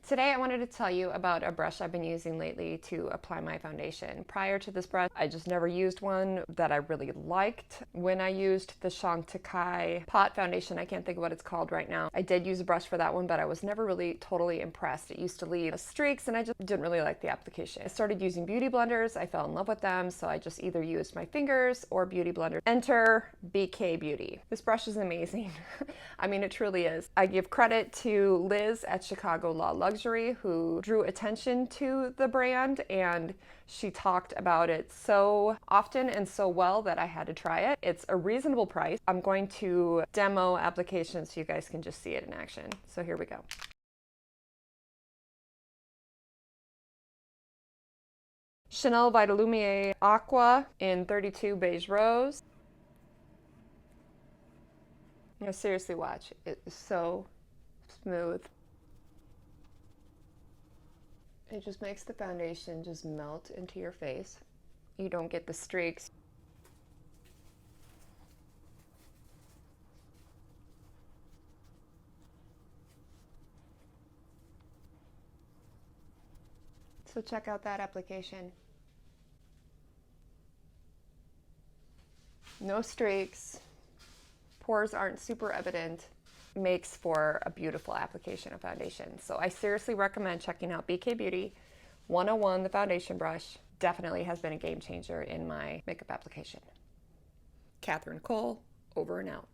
Today I wanted to tell you about a brush I've been using lately to apply my foundation. Prior to this brush, I just never used one that I really liked. When I used the Shanghai Pot foundation, I can't think of what it's called right now, I did use a brush for that one, but I was never really totally impressed. It used to leave streaks and I just didn't really like the application. I started using beauty blenders. I fell in love with them, so I just either used my fingers or beauty blenders. Enter BK Beauty. This brush is amazing. I mean, it truly is. I give credit to Liz at Chicago Law Luxury, who drew attention to the brand, and she talked about it so often and so well that I had to try it. It's a reasonable price. I'm going to demo application so you guys can just see it in action. So here we go. Chanel Vita Lumiere Aqua in 32 Beige Rose. You know, seriously watch. It is so smooth. It just makes the foundation just melt into your face. You don't get the streaks. So check out that application. No streaks. Pores aren't super evident. Makes for a beautiful application of foundation. So I seriously recommend checking out BK Beauty 101, the foundation brush. Definitely has been a game changer in my makeup application. Catherine Cole, over and out.